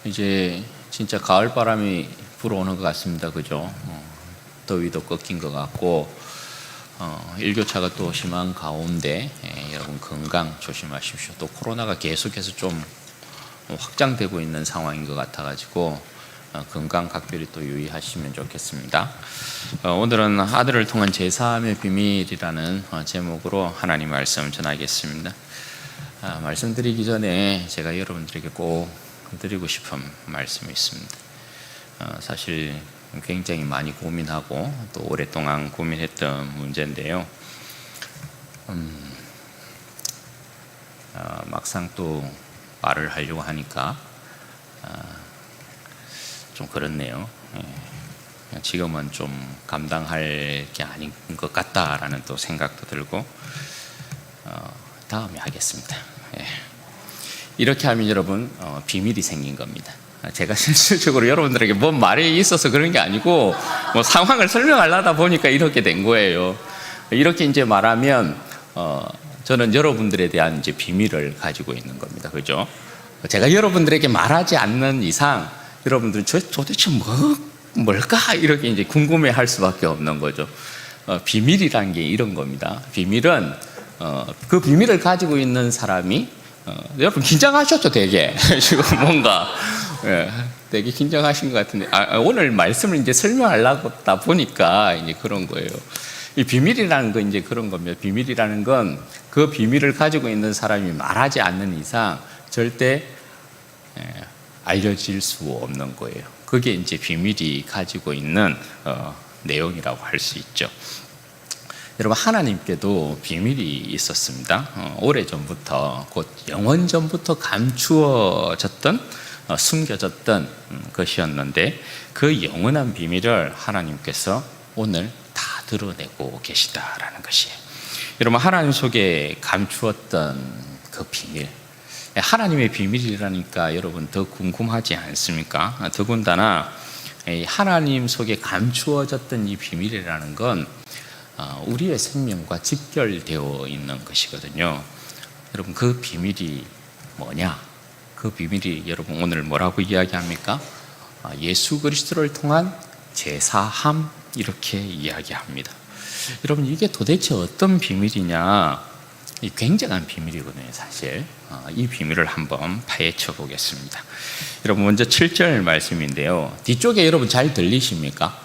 이제 진짜 가을 바람이 불어오는 것 같습니다. 그죠? 더위도 꺾인 것 같고 일교차가 또 심한 가운데 여러분 건강 조심하십시오. 또 코로나가 계속해서 좀 확장되고 있는 상황인 것 같아가지고 건강 각별히 또 유의하시면 좋겠습니다. 오늘은 아들을 통한 제3의 비밀이라는 제목으로 하나님 말씀 전하겠습니다. 말씀드리기 전에 제가 여러분들에게 꼭 드리고 싶은 말씀이 있습니다. 사실 굉장히 많이 고민하고 또 오랫동안 고민했던 문제인데요. 막상 또 말을 하려고 하니까 좀 그렇네요. 지금은 좀 감당할 게 아닌 것 같다라는 또 생각도 들고 다음에 하겠습니다. 이렇게 하면 여러분 비밀이 생긴 겁니다. 제가 실질적으로 여러분들에게 뭔 말이 있어서 그런 게 아니고 뭐 상황을 설명하려다 보니까 이렇게 된 거예요. 이렇게 이제 말하면 저는 여러분들에 대한 이제 비밀을 가지고 있는 겁니다. 그죠? 제가 여러분들에게 말하지 않는 이상 여러분들은 도대체 뭘까? 이렇게 이제 궁금해할 수밖에 없는 거죠. 비밀이란 게 이런 겁니다. 비밀은 그 비밀을 가지고 있는 사람이 여러분 긴장하셨죠, 되게. 지금 뭔가 되게 긴장하신 것 같은데 오늘 말씀을 이제 설명하려다 보니까 이제 그런 거예요. 이 비밀이라는 건 이제 그런 겁니다. 비밀이라는 건 그 비밀을 가지고 있는 사람이 말하지 않는 이상 절대 알려질 수 없는 거예요. 그게 이제 비밀이 가지고 있는 내용이라고 할 수 있죠. 여러분, 하나님께도 비밀이 있었습니다. 오래전부터, 곧 영원전부터 감추어졌던 숨겨졌던 것이었는데 그 영원한 비밀을 하나님께서 오늘 다 드러내고 계시다라는 것이에요. 여러분, 하나님 속에 감추었던 그 비밀, 하나님의 비밀이라니까 여러분 더 궁금하지 않습니까? 더군다나 하나님 속에 감추어졌던 이 비밀이라는 건 우리의 생명과 직결되어 있는 것이거든요. 여러분, 그 비밀이 뭐냐? 그 비밀이 여러분 오늘 뭐라고 이야기합니까? 예수 그리스도를 통한 제사함, 이렇게 이야기합니다. 여러분, 이게 도대체 어떤 비밀이냐? 굉장한 비밀이거든요, 사실. 이 비밀을 한번 파헤쳐 보겠습니다. 여러분, 먼저 7절 말씀인데요. 뒤쪽에 여러분 잘 들리십니까?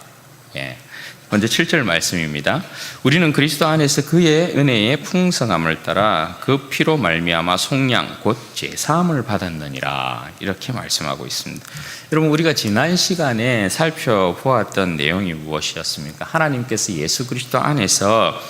먼저 7절 말씀입니다. 우리는 그리스도 안에서 그의 은혜의 풍성함을 따라 그 피로 말미암아 속량 곧 제사함을 받았느니라, 이렇게 말씀하고 있습니다. 여러분, 우리가 지난 시간에 살펴보았던 내용이 무엇이었습니까? 하나님께서 예수 그리스도 안에서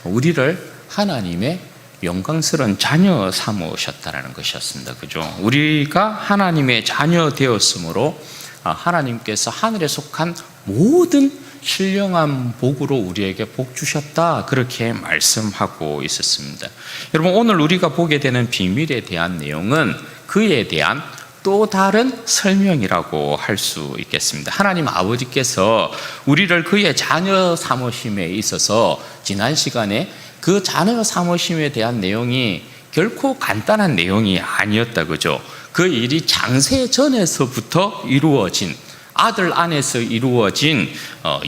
우리를 하나님의 영광스러운 자녀 삼으셨다는 것이었습니다. 그죠? 우리가 하나님의 자녀 되었으므로 하나님께서 하늘에 속한 모든 신령한 복으로 우리에게 복 주셨다, 그렇게 말씀하고 있었습니다. 여러분, 오늘 우리가 보게 되는 비밀에 대한 내용은 그에 대한 또 다른 설명이라고 할 수 있겠습니다. 하나님 아버지께서 우리를 그의 자녀 삼으심에 있어서 지난 시간에 그 자녀 삼으심에 대한 내용이 결코 간단한 내용이 아니었다, 그죠? 그 일이 창세 전에서부터 이루어진, 아들 안에서 이루어진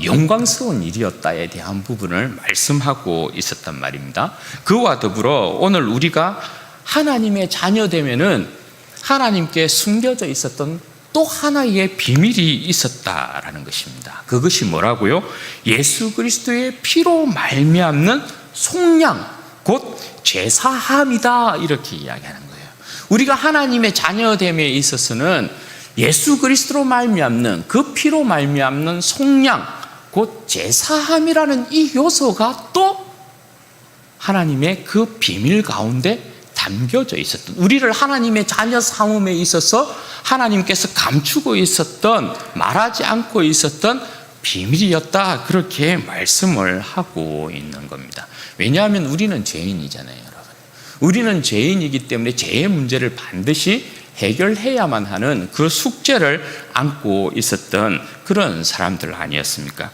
영광스러운 일이었다에 대한 부분을 말씀하고 있었단 말입니다. 그와 더불어 오늘 우리가 하나님의 자녀되면은 하나님께 숨겨져 있었던 또 하나의 비밀이 있었다라는 것입니다. 그것이 뭐라고요? 예수 그리스도의 피로 말미암는 속량, 곧 제사함이다, 이렇게 이야기하는 거예요. 우리가 하나님의 자녀됨에 있어서는 예수 그리스도로 말미암는, 그 피로 말미암는 속량, 곧 제사함이라는 이 요소가 또 하나님의 그 비밀 가운데 담겨져 있었던, 우리를 하나님의 자녀 삼음에 있어서 하나님께서 감추고 있었던, 말하지 않고 있었던 비밀이었다, 그렇게 말씀을 하고 있는 겁니다. 왜냐하면 우리는 죄인이잖아요, 여러분. 우리는 죄인이기 때문에 죄의 문제를 반드시 해결해야만 하는 그 숙제를 안고 있었던 그런 사람들 아니었습니까?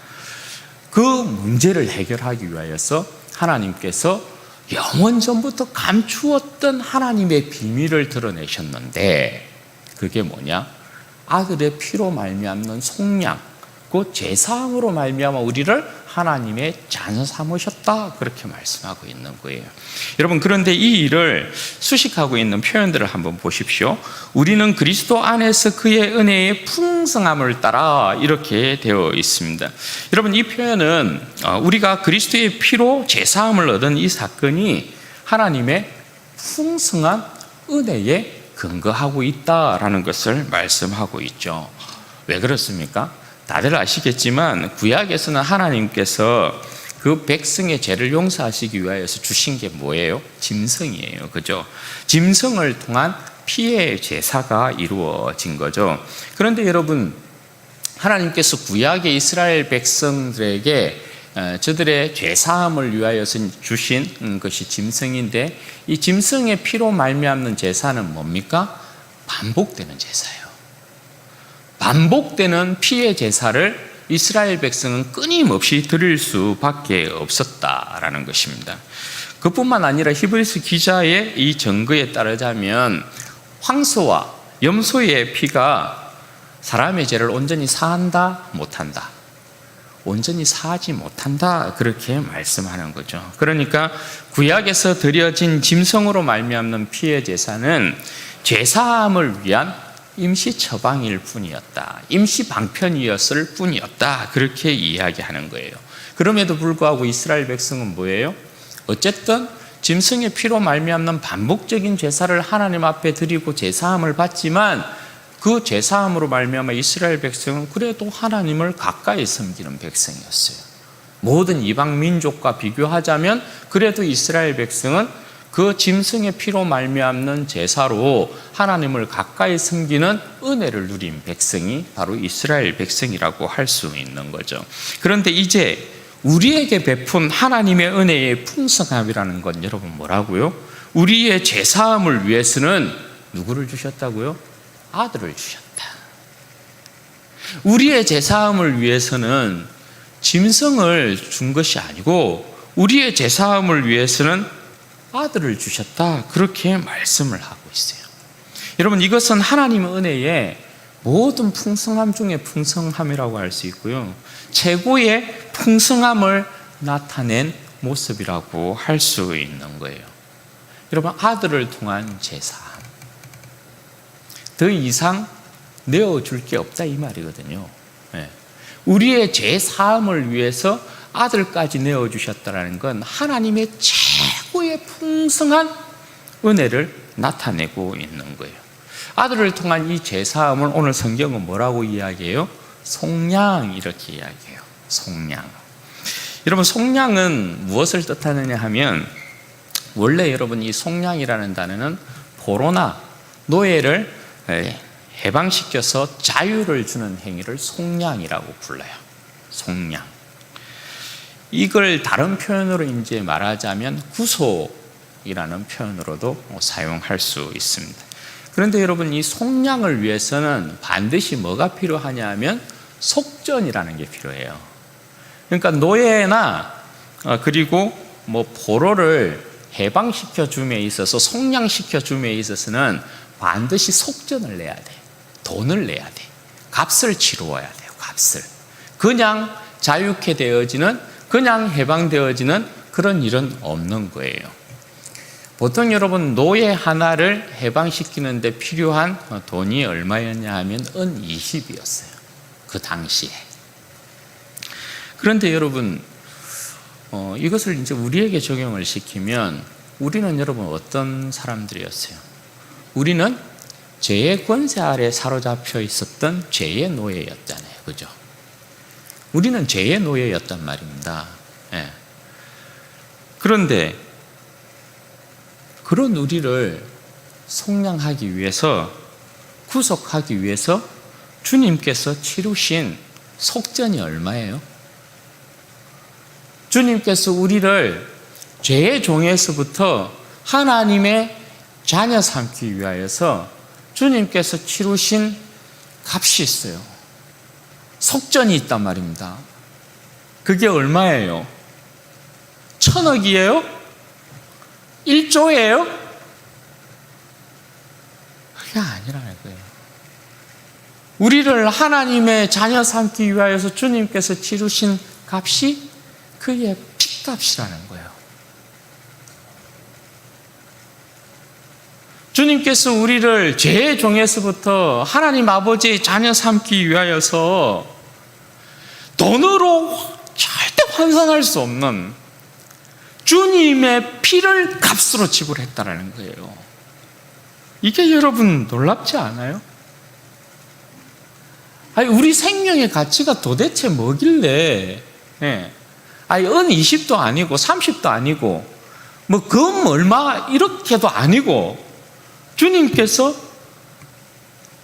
그 문제를 해결하기 위하여서 하나님께서 영원전부터 감추었던 하나님의 비밀을 드러내셨는데, 그게 뭐냐? 아들의 피로 말미암는 속량, 그 제사함으로 말미암아 우리를 하나님의 자녀 삼으셨다, 그렇게 말씀하고 있는 거예요. 여러분, 그런데 이 일을 수식하고 있는 표현들을 한번 보십시오. 우리는 그리스도 안에서 그의 은혜의 풍성함을 따라, 이렇게 되어 있습니다. 여러분, 이 표현은 우리가 그리스도의 피로 제사함을 얻은 이 사건이 하나님의 풍성한 은혜에 근거하고 있다라는 것을 말씀하고 있죠. 왜 그렇습니까? 다들 아시겠지만 구약에서는 하나님께서 그 백성의 죄를 용서하시기 위하여서 주신 게 뭐예요? 짐승이에요. 그죠? 짐승을 통한 피의 제사가 이루어진 거죠. 그런데 여러분, 하나님께서 구약의 이스라엘 백성들에게 저들의 죄사함을 위하여서 주신 것이 짐승인데, 이 짐승의 피로 말미암는 제사는 뭡니까? 반복되는 제사예요. 반복되는 피의 제사를 이스라엘 백성은 끊임없이 드릴 수밖에 없었다라는 것입니다. 그뿐만 아니라 히브리서 기자의 이 증거에 따르자면 황소와 염소의 피가 사람의 죄를 온전히 사한다, 못한다? 온전히 사하지 못한다, 그렇게 말씀하는 거죠. 그러니까 구약에서 드려진 짐승으로 말미암는 피의 제사는 죄사함을 위한 임시 처방일 뿐이었다, 임시 방편이었을 뿐이었다, 그렇게 이야기하는 거예요. 그럼에도 불구하고 이스라엘 백성은 뭐예요? 어쨌든 짐승의 피로 말미암는 반복적인 제사를 하나님 앞에 드리고 제사함을 받지만, 그 제사함으로 말미암아 이스라엘 백성은 그래도 하나님을 가까이 섬기는 백성이었어요. 모든 이방 민족과 비교하자면 그래도 이스라엘 백성은 그 짐승의 피로 말미암는 제사로 하나님을 가까이 섬기는 은혜를 누린 백성이 바로 이스라엘 백성이라고 할 수 있는 거죠. 그런데 이제 우리에게 베푼 하나님의 은혜의 풍성함이라는 건 여러분 뭐라고요? 우리의 제사함을 위해서는 누구를 주셨다고요? 아들을 주셨다. 우리의 제사함을 위해서는 짐승을 준 것이 아니고 우리의 제사함을 위해서는 아들을 주셨다, 그렇게 말씀을 하고 있어요. 여러분, 이것은 하나님의 은혜의 모든 풍성함 중에 풍성함이라고 할 수 있고요, 최고의 풍성함을 나타낸 모습이라고 할 수 있는 거예요. 여러분, 아들을 통한 제사함, 더 이상 내어줄 게 없다, 이 말이거든요. 우리의 죄 사함을 위해서 아들까지 내어주셨다는 건 하나님의 최고의 풍성한 은혜를 나타내고 있는 거예요. 아들을 통한 이 죄 사함을 오늘 성경은 뭐라고 이야기해요? 속량, 이렇게 이야기해요. 속량. 여러분, 속량은 무엇을 뜻하느냐 하면, 원래 여러분 이 속량이라는 단어는 포로나 노예를 해방시켜서 자유를 주는 행위를 속량이라고 불러요. 속량. 이걸 다른 표현으로 이제 말하자면 구속이라는 표현으로도 사용할 수 있습니다. 그런데 여러분, 이 속량을 위해서는 반드시 뭐가 필요하냐 하면 속전이라는 게 필요해요. 그러니까 노예나 그리고 포로를 해방시켜 줌에 있어서, 속량시켜 줌에 있어서는 반드시 속전을 내야 돼. 돈을 내야 돼. 값을 치루어야 돼요. 값을. 그냥 자유케 되어지는, 그냥 해방되어지는 그런 일은 없는 거예요. 보통 여러분, 노예 하나를 해방시키는데 필요한 돈이 얼마였냐 하면 은 20이었어요. 그 당시에. 그런데 여러분, 이것을 이제 우리에게 적용을 시키면 우리는 여러분 어떤 사람들이었어요? 우리는 죄의 권세 아래 사로잡혀 있었던 죄의 노예였잖아요. 그죠? 우리는 죄의 노예였단 말입니다. 예. 그런데 그런 우리를 속량하기 위해서, 구속하기 위해서 주님께서 치르신 속전이 얼마예요? 주님께서 우리를 죄의 종에서부터 하나님의 자녀 삼기 위하여서 주님께서 치르신 값이 있어요. 속전이 있단 말입니다. 그게 얼마예요? 1,000억이에요? 1조예요? 그게 아니라는 거예요. 우리를 하나님의 자녀 삼기 위하여서 주님께서 치르신 값이 그의 핏값이라는 거예요. 주님께서 우리를 죄의 종에서부터 하나님 아버지의 자녀 삼기 위하여서 돈으로 절대 환산할 수 없는 주님의 피를 값으로 지불했다는 거예요. 이게 여러분 놀랍지 않아요? 아니, 우리 생명의 가치가 도대체 뭐길래, 예. 아니, 은 20도 아니고 30도 아니고 뭐 금 얼마 이렇게도 아니고 주님께서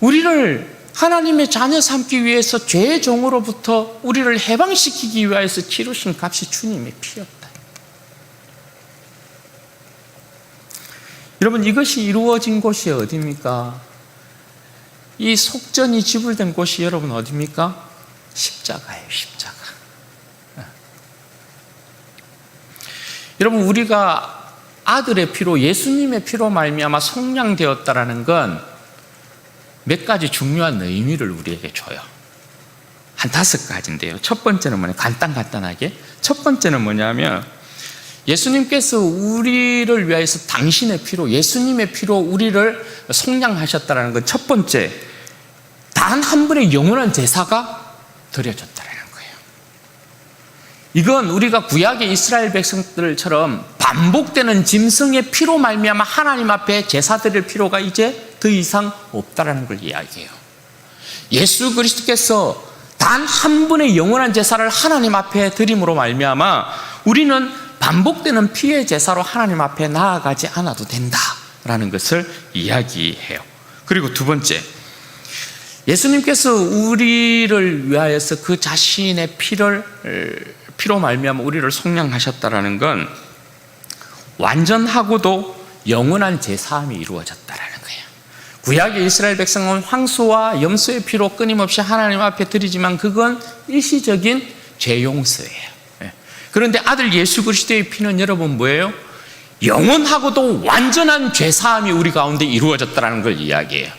우리를 하나님의 자녀 삼기 위해서 죄의 종으로부터 우리를 해방시키기 위해서 치르신 값이 주님의 피였다. 여러분, 이것이 이루어진 곳이 어디입니까? 이 속전이 지불된 곳이 여러분 어디입니까? 십자가예요, 십자가. 여러분, 우리가 아들의 피로, 예수님의 피로 말미암아 속량되었다라는 건 몇 가지 중요한 의미를 우리에게 줘요. 한 5가지인데요. 첫 번째는 뭐냐? 간단하게. 첫 번째는 뭐냐면 예수님께서 우리를 위하여서 당신의 피로, 예수님의 피로 우리를 속량하셨다는 건 첫 번째, 단 한 분의 영원한 제사가 드려졌다는 거예요. 이건 우리가 구약의 이스라엘 백성들처럼 반복되는 짐승의 피로 말미암아 하나님 앞에 제사 드릴 필요가 이제 더 이상 없다라는 걸 이야기해요. 예수 그리스도께서 단 한 분의 영원한 제사를 하나님 앞에 드림으로 말미암아 우리는 반복되는 피의 제사로 하나님 앞에 나아가지 않아도 된다라는 것을 이야기해요. 그리고 두 번째, 예수님께서 우리를 위하여서 그 자신의 피로 말미암아 우리를 속량하셨다라는 건 완전하고도 영원한 제사함이 이루어졌다라는 거예요. 구약의 이스라엘 백성은 황소와 염소의 피로 끊임없이 하나님 앞에 드리지만 그건 일시적인 죄 용서예요. 그런데 아들 예수 그리스도의 피는 여러분 뭐예요? 영원하고도 완전한 죄사함이 우리 가운데 이루어졌다는 걸 이야기해요.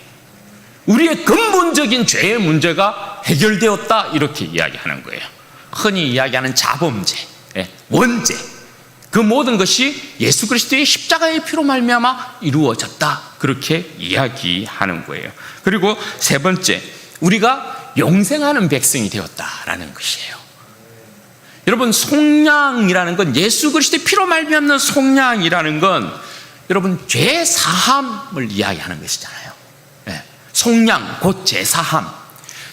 우리의 근본적인 죄의 문제가 해결되었다, 이렇게 이야기하는 거예요. 흔히 이야기하는 자범죄, 원죄, 그 모든 것이 예수 그리스도의 십자가의 피로 말미암아 이루어졌다, 그렇게 이야기하는 거예요. 그리고 세 번째, 우리가 영생하는 백성이 되었다라는 것이에요. 여러분, 속량이라는 건, 예수 그리스도의 피로 말미암는 속량이라는 건 여러분 죄 사함을 이야기하는 것이잖아요. 속량 곧 죄 사함.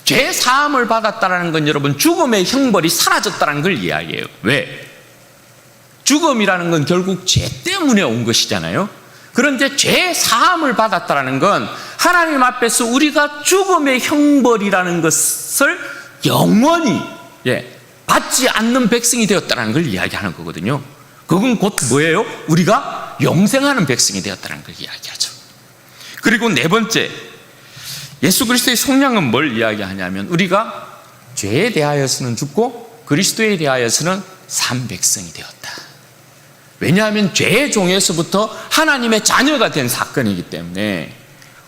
죄 사함을 받았다는 건 여러분 죽음의 형벌이 사라졌다는 걸 이야기해요. 왜? 죽음이라는 건 결국 죄 때문에 온 것이잖아요. 그런데 죄 사함을 받았다는 건 하나님 앞에서 우리가 죽음의 형벌이라는 것을 영원히 받지 않는 백성이 되었다는 걸 이야기하는 거거든요. 그건 곧 뭐예요? 우리가 영생하는 백성이 되었다는 걸 이야기하죠. 그리고 네 번째, 예수 그리스도의 속량은 뭘 이야기하냐면 우리가 죄에 대하여서는 죽고 그리스도에 대하여서는 산 백성이 되었다. 왜냐하면 죄의 종에서부터 하나님의 자녀가 된 사건이기 때문에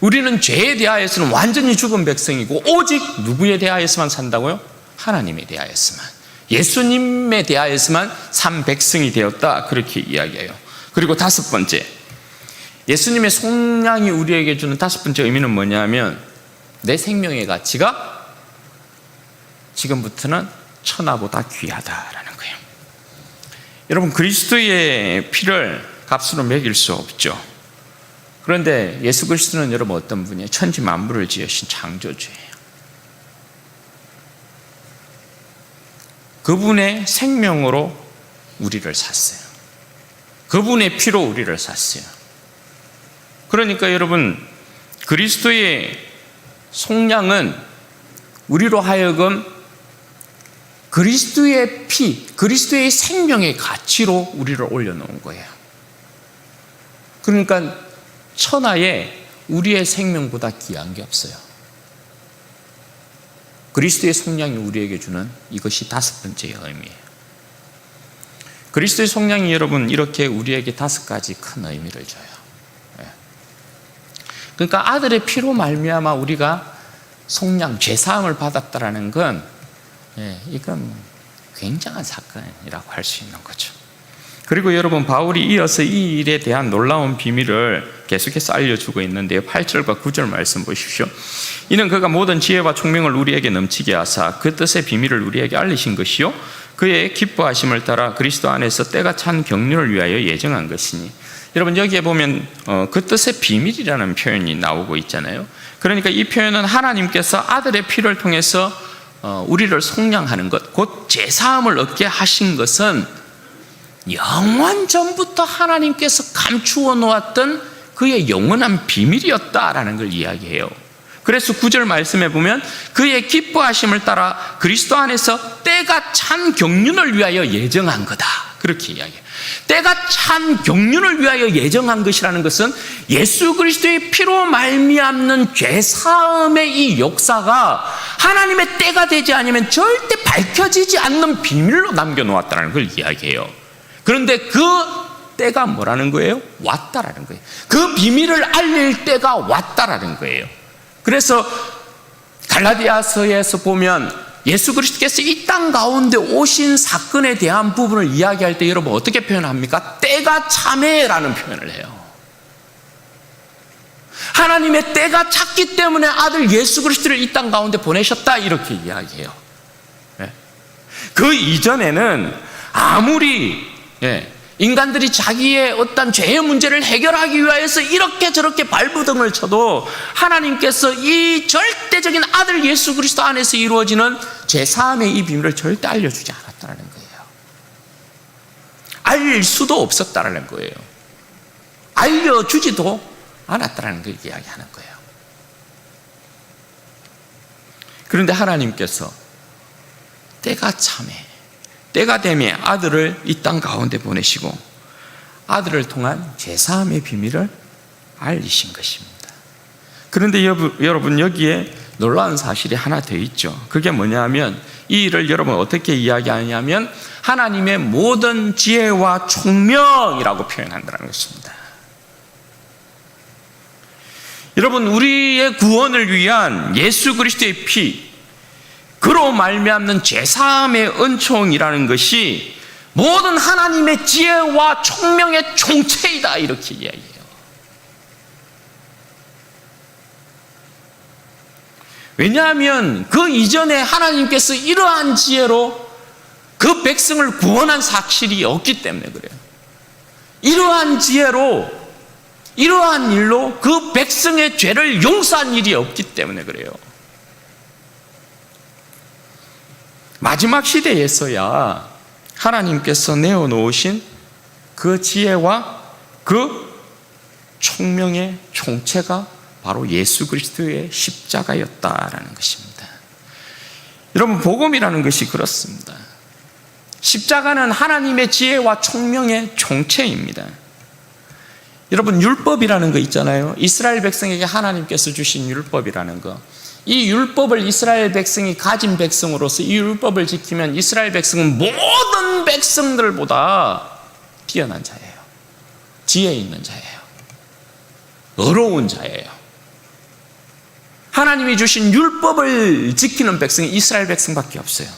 우리는 죄에 대하여서는 완전히 죽은 백성이고 오직 누구에 대하여서만 산다고요? 하나님에 대하여서만, 예수님에 대하여서만 산 백성이 되었다, 그렇게 이야기해요. 그리고 다섯 번째, 예수님의 속량이 우리에게 주는 다섯 번째 의미는 뭐냐면 내 생명의 가치가 지금부터는 천하보다 귀하다라는 거예요. 여러분, 그리스도의 피를 값으로 매길 수 없죠. 그런데 예수 그리스도는 여러분 어떤 분이에요? 천지 만물을 지으신 창조주예요. 그분의 생명으로 우리를 샀어요. 그분의 피로 우리를 샀어요. 그러니까 여러분, 그리스도의 속량은 우리로 하여금 그리스도의 피, 그리스도의 생명의 가치로 우리를 올려놓은 거예요. 그러니까 천하에 우리의 생명보다 귀한 게 없어요. 그리스도의 속량이 우리에게 주는 이것이 다섯 번째 의미예요. 그리스도의 속량이 여러분 이렇게 우리에게 다섯 가지 큰 의미를 줘요. 그러니까 아들의 피로 말미암아 우리가 속량, 죄사함을 받았다라는 건 이건 굉장한 사건이라고 할 수 있는 거죠. 그리고 여러분, 바울이 이어서 이 일에 대한 놀라운 비밀을 계속해서 알려주고 있는데요. 8절과 9절 말씀 보십시오. 이는 그가 모든 지혜와 총명을 우리에게 넘치게 하사 그 뜻의 비밀을 우리에게 알리신 것이요 그의 기뻐하심을 따라 그리스도 안에서 때가 찬 경륜을 위하여 예정한 것이니. 여러분, 여기에 보면 그 뜻의 비밀이라는 표현이 나오고 있잖아요. 그러니까 이 표현은 하나님께서 아들의 피를 통해서 우리를 속량하는 것, 곧 제사함을 얻게 하신 것은 영원 전부터 하나님께서 감추어 놓았던 그의 영원한 비밀이었다라는 걸 이야기해요. 그래서 9절 말씀에 보면 그의 기뻐하심을 따라 그리스도 안에서 때가 찬 경륜을 위하여 예정한 거다, 그렇게 이야기해요. 때가 찬 경륜을 위하여 예정한 것이라는 것은 예수 그리스도의 피로 말미암는 죄사함의 이 역사가 하나님의 때가 되지 않으면 절대 밝혀지지 않는 비밀로 남겨놓았다는 걸 이야기해요. 그런데 그 때가 뭐라는 거예요? 왔다라는 거예요. 그 비밀을 알릴 때가 왔다라는 거예요. 그래서 갈라디아서에서 보면 예수 그리스도께서 이 땅 가운데 오신 사건에 대한 부분을 이야기할 때 여러분 어떻게 표현합니까? 때가 차매라는 표현을 해요. 하나님의 때가 찼기 때문에 아들 예수 그리스도를 이 땅 가운데 보내셨다, 이렇게 이야기해요. 그 이전에는 아무리 인간들이 자기의 어떤 죄의 문제를 해결하기 위해서 이렇게 저렇게 발부등을 쳐도 하나님께서 이 절대적인 아들 예수 그리스도 안에서 이루어지는 죄사함의 이 비밀을 절대 알려주지 않았다는 거예요. 알릴 수도 없었다는 거예요. 알려주지도 않았다는 걸 이야기하는 거예요. 그런데 하나님께서 때가 참에, 때가 되매 아들을 이 땅 가운데 보내시고 아들을 통한 죄사함의 비밀을 알리신 것입니다. 그런데 여러분, 여기에 놀라운 사실이 하나 더 있죠. 그게 뭐냐면 이 일을 여러분 어떻게 이야기하냐면 하나님의 모든 지혜와 총명이라고 표현한다는 것입니다. 여러분, 우리의 구원을 위한 예수 그리스도의 피, 그로 말미암는 죄사함의 은총이라는 것이 모든 하나님의 지혜와 총명의 총체이다, 이렇게 이야기해요. 왜냐하면 그 이전에 하나님께서 이러한 지혜로 그 백성을 구원한 사실이 없기 때문에 그래요. 이러한 지혜로, 이러한 일로 그 백성의 죄를 용서한 일이 없기 때문에 그래요. 마지막 시대에서야 하나님께서 내어놓으신 그 지혜와 그 총명의 총체가 바로 예수 그리스도의 십자가였다라는 것입니다. 여러분, 복음이라는 것이 그렇습니다. 십자가는 하나님의 지혜와 총명의 총체입니다. 여러분, 율법이라는 거 있잖아요. 이스라엘 백성에게 하나님께서 주신 율법이라는 거, 이 율법을 이스라엘 백성이 가진 백성으로서 이 율법을 지키면 이스라엘 백성은 모든 백성들보다 뛰어난 자예요. 지혜 있는 자예요. 어려운 자예요. 하나님이 주신 율법을 지키는 백성이 이스라엘 백성밖에 없어요.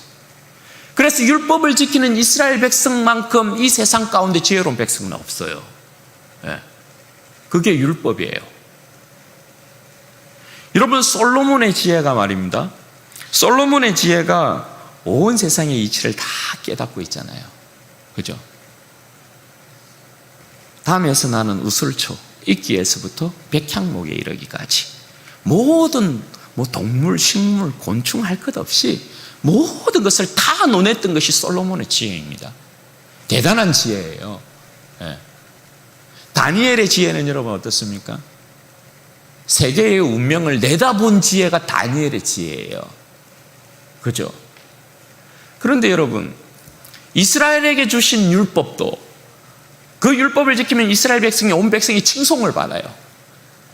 그래서 율법을 지키는 이스라엘 백성만큼 이 세상 가운데 지혜로운 백성은 없어요. 그게 율법이에요. 여러분, 솔로몬의 지혜가 말입니다. 솔로몬의 지혜가 온 세상의 이치를 다 깨닫고 있잖아요. 그죠? 담에서 나는 우슬초, 이끼에서부터 백향목에 이르기까지 모든 동물, 식물, 곤충 할 것 없이 모든 것을 다 논했던 것이 솔로몬의 지혜입니다. 대단한 지혜예요. 다니엘의 지혜는 여러분 어떻습니까? 세계의 운명을 내다본 지혜가 다니엘의 지혜예요. 그죠? 그런데 여러분, 이스라엘에게 주신 율법도, 그 율법을 지키면 이스라엘 백성이, 온 백성이 칭송을 받아요.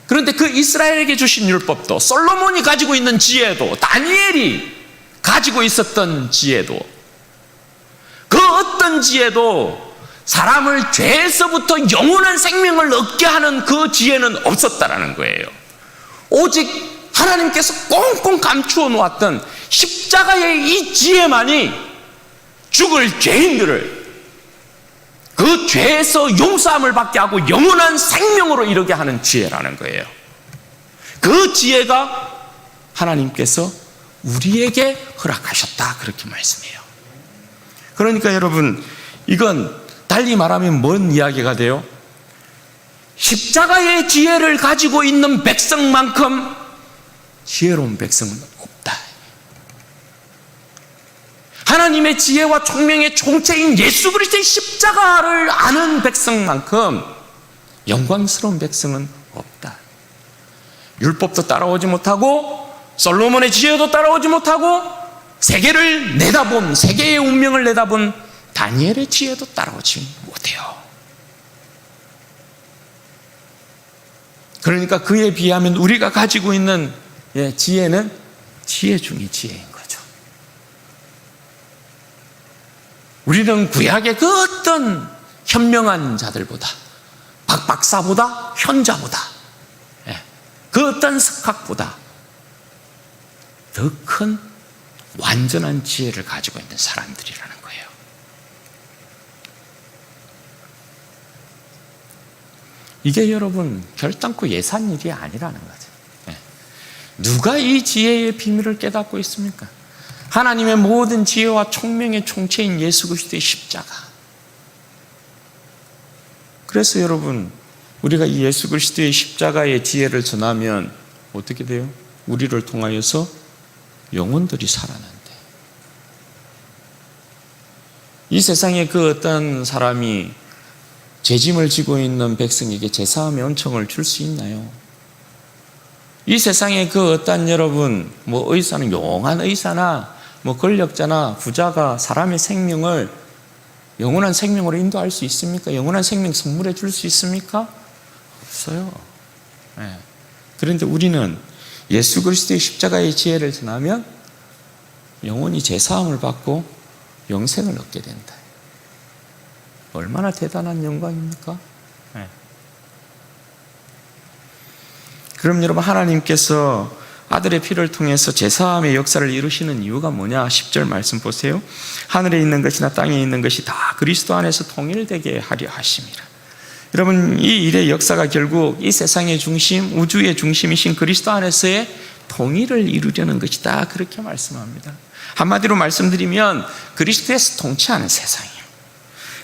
그런데 그 이스라엘에게 주신 율법도, 솔로몬이 가지고 있는 지혜도, 다니엘이 가지고 있었던 지혜도, 그 어떤 지혜도 사람을 죄에서부터 영원한 생명을 얻게 하는 그 지혜는 없었다라는 거예요. 오직 하나님께서 꽁꽁 감추어 놓았던 십자가의 이 지혜만이 죽을 죄인들을 그 죄에서 용서함을 받게 하고 영원한 생명으로 이르게 하는 지혜라는 거예요. 그 지혜가 하나님께서 우리에게 허락하셨다, 그렇게 말씀해요. 그러니까 여러분, 이건 달리 말하면 뭔 이야기가 돼요? 십자가의 지혜를 가지고 있는 백성만큼 지혜로운 백성은 없다. 하나님의 지혜와 총명의 총체인 예수 그리스도의 십자가를 아는 백성만큼 영광스러운 백성은 없다. 율법도 따라오지 못하고 솔로몬의 지혜도 따라오지 못하고 세계를 내다본, 세계의 운명을 내다본 다니엘의 지혜도 따라오지 못해요. 그러니까 그에 비하면 우리가 가지고 있는 지혜는 지혜 중의 지혜인 거죠. 우리는 구약의 그 어떤 현명한 자들보다, 박박사보다, 현자보다, 그 어떤 석학보다 더 큰 완전한 지혜를 가지고 있는 사람들이라는 거예요. 이게 여러분 결단코 예산 일이 아니라는 거죠. 누가 이 지혜의 비밀을 깨닫고 있습니까? 하나님의 모든 지혜와 총명의 총체인 예수 그리스도의 십자가. 그래서 여러분, 우리가 이 예수 그리스도의 십자가의 지혜를 전하면 어떻게 돼요? 우리를 통하여서 영혼들이 살아난대. 이 세상에 그 어떤 사람이 죄짐을 지고 있는 백성에게 제사함의 은총을 줄 수 있나요? 이 세상에 그 어떤 여러분, 의사는 용한 의사나 권력자나 부자가 사람의 생명을 영원한 생명으로 인도할 수 있습니까? 영원한 생명 선물해 줄 수 있습니까? 없어요. 그런데 우리는 예수 그리스도의 십자가의 지혜를 전하면 영원히 제사함을 받고 영생을 얻게 된다. 얼마나 대단한 영광입니까? 그럼 여러분, 하나님께서 아들의 피를 통해서 제사함의 역사를 이루시는 이유가 뭐냐? 10절 말씀 보세요. 하늘에 있는 것이나 땅에 있는 것이 다 그리스도 안에서 통일되게 하려 하심이라. 여러분, 이 일의 역사가 결국 이 세상의 중심, 우주의 중심이신 그리스도 안에서의 통일을 이루려는 것이다, 그렇게 말씀합니다. 한마디로 말씀드리면 그리스도에서 통치하는 세상이에요.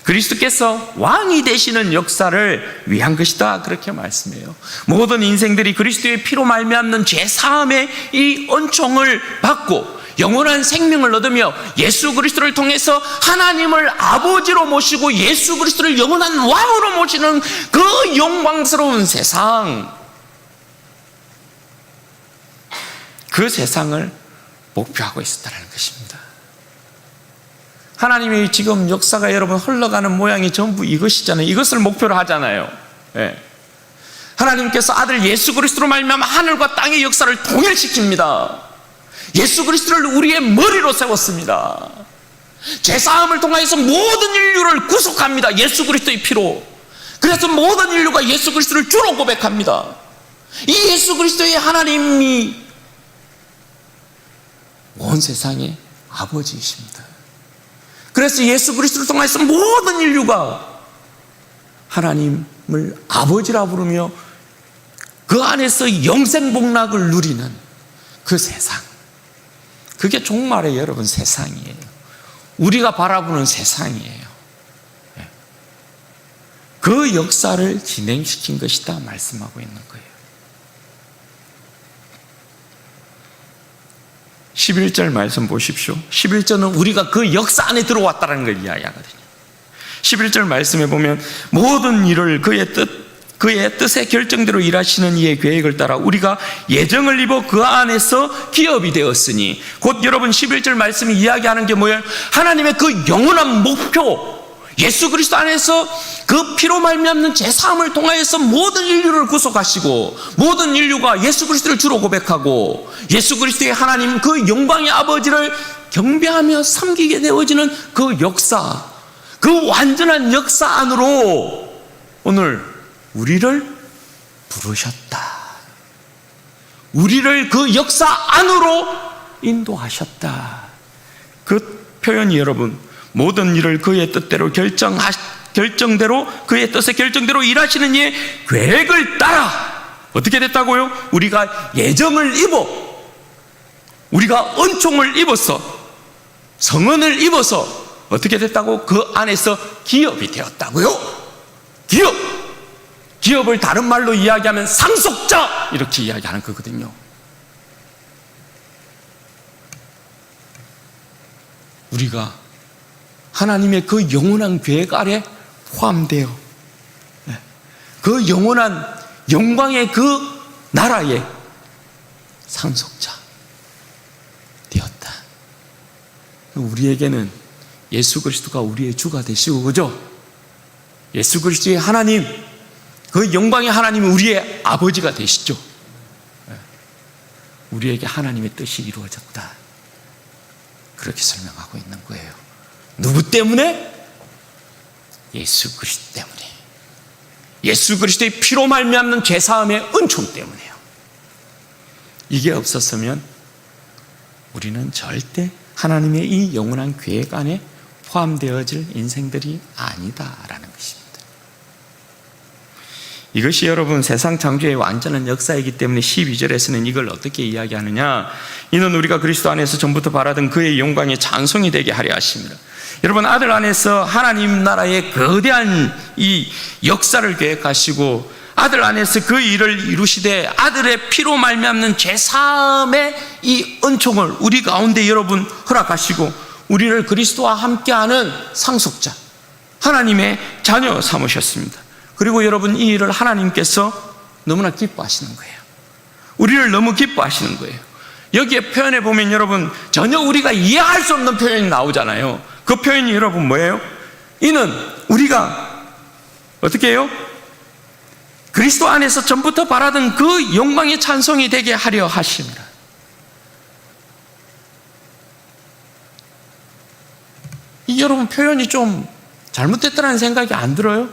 그리스도께서 왕이 되시는 역사를 위한 것이다, 그렇게 말씀해요. 모든 인생들이 그리스도의 피로 말미암는 죄사함의 이 은총을 받고 영원한 생명을 얻으며 예수 그리스도를 통해서 하나님을 아버지로 모시고 예수 그리스도를 영원한 왕으로 모시는 그 영광스러운 세상, 그 세상을 목표하고 있었다는 것입니다. 하나님의 지금 역사가 여러분 흘러가는 모양이 전부 이것이잖아요. 이것을 목표로 하잖아요. 하나님께서 아들 예수 그리스도로 말미암아 하늘과 땅의 역사를 통일시킵니다. 예수 그리스도를 우리의 머리로 세웠습니다. 죄사함을 통하여서 모든 인류를 구속합니다. 예수 그리스도의 피로. 그래서 모든 인류가 예수 그리스도를 주로 고백합니다. 이 예수 그리스도의 하나님이 온 세상의 아버지이십니다. 그래서 예수 그리스도를 통해서 모든 인류가 하나님을 아버지라 부르며 그 안에서 영생복락을 누리는 그 세상, 그게 종말의 여러분 세상이에요. 우리가 바라보는 세상이에요. 그 역사를 진행시킨 것이다 말씀하고 있는 거예요. 11절 말씀 보십시오. 11절은 우리가 그 역사 안에 들어왔다는 걸 이야기하거든요. 11절 말씀에 보면 모든 일을 그의 뜻의 결정대로 일하시는 이의 계획을 따라 우리가 예정을 입어 그 안에서 기업이 되었으니, 곧 여러분 11절 말씀이 이야기하는 게 뭐예요? 하나님의 그 영원한 목표, 예수 그리스도 안에서 그 피로 말미암는 제사함을 통하여서 모든 인류를 구속하시고 모든 인류가 예수 그리스도를 주로 고백하고 예수 그리스도의 하나님 그 영광의 아버지를 경배하며 섬기게 되어지는 그 역사, 그 완전한 역사 안으로 오늘 우리를 부르셨다. 우리를 그 역사 안으로 인도하셨다. 그 표현이 여러분, 모든 일을 그의 뜻대로 결정대로, 그의 뜻의 결정대로 일하시는 이의 계획을 따라 어떻게 됐다고요? 우리가 예정을 입어, 우리가 은총을 입어서, 성은을 입어서 어떻게 됐다고? 그 안에서 기업이 되었다고요. 기업을 다른 말로 이야기하면 상속자, 이렇게 이야기하는 거거든요. 우리가 하나님의 그 영원한 계획 아래 포함되어 그 영원한 영광의 그 나라의 상속자 되었다. 우리에게는 예수 그리스도가 우리의 주가 되시고, 그죠? 예수 그리스도의 하나님, 그 영광의 하나님이 우리의 아버지가 되시죠. 우리에게 하나님의 뜻이 이루어졌다, 그렇게 설명하고 있는 거예요. 누구 때문에? 예수 그리스도 때문에. 예수 그리스도의 피로 말미암는 죄사함의 은총 때문에요. 이게 없었으면 우리는 절대 하나님의 이 영원한 계획 안에 포함되어질 인생들이 아니다라는 것입니다. 이것이 여러분 세상 창조의 완전한 역사이기 때문에 12절에서는 이걸 어떻게 이야기하느냐? 이는 우리가 그리스도 안에서 전부터 바라던 그의 영광의 찬송이 되게 하려 하십니다. 여러분, 아들 안에서 하나님 나라의 거대한 이 역사를 계획하시고, 아들 안에서 그 일을 이루시되 아들의 피로 말미암는 죄사함의 이 은총을 우리 가운데 여러분 허락하시고, 우리를 그리스도와 함께하는 상속자, 하나님의 자녀 삼으셨습니다. 그리고 여러분, 이 일을 하나님께서 너무나 기뻐하시는 거예요. 우리를 너무 기뻐하시는 거예요. 여기에 표현해 보면 여러분, 전혀 우리가 이해할 수 없는 표현이 나오잖아요. 그 표현이 여러분 뭐예요? 이는 우리가 어떻게 해요? 그리스도 안에서 전부터 바라던 그 영광의 찬송이 되게 하려 하십니다. 이 여러분 표현이 좀 잘못됐다는 생각이 안 들어요?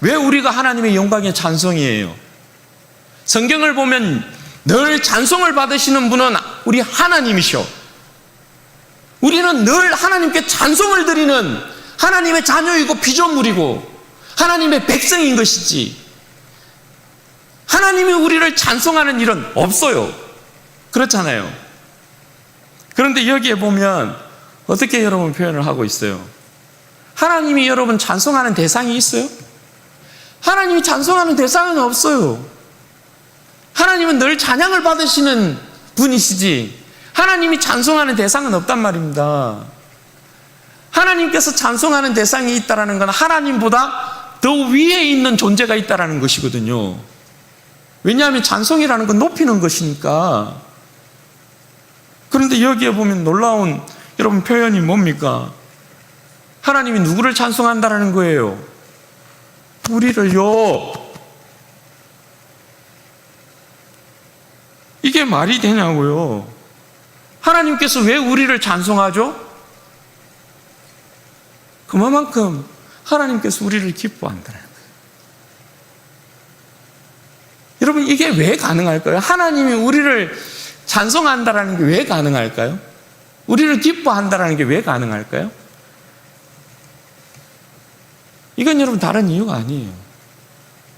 왜 우리가 하나님의 영광의 찬송이에요? 성경을 보면 늘 찬송을 받으시는 분은 우리 하나님이셔. 우리는 늘 하나님께 찬송을 드리는 하나님의 자녀이고 피조물이고 하나님의 백성인 것이지, 하나님이 우리를 찬송하는 일은 없어요. 그렇잖아요. 그런데 여기에 보면 어떻게 여러분 표현을 하고 있어요? 하나님이 여러분 찬송하는 대상이 있어요? 하나님이 찬송하는 대상은 없어요. 하나님은 늘 찬양을 받으시는 분이시지, 하나님이 찬송하는 대상은 없단 말입니다. 하나님께서 찬송하는 대상이 있다는 건 하나님보다 더 위에 있는 존재가 있다는 것이거든요. 왜냐하면 찬송이라는 건 높이는 것이니까. 그런데 여기에 보면 놀라운 여러분 표현이 뭡니까? 하나님이 누구를 찬송한다는 거예요? 우리를요. 이게 말이 되냐고요. 하나님께서 왜 우리를 찬송하죠? 그만큼 하나님께서 우리를 기뻐한다는 거예요. 여러분, 이게 왜 가능할까요? 하나님이 우리를 찬송한다는 게 왜 가능할까요? 우리를 기뻐한다는 게 왜 가능할까요? 이건 여러분 다른 이유가 아니에요.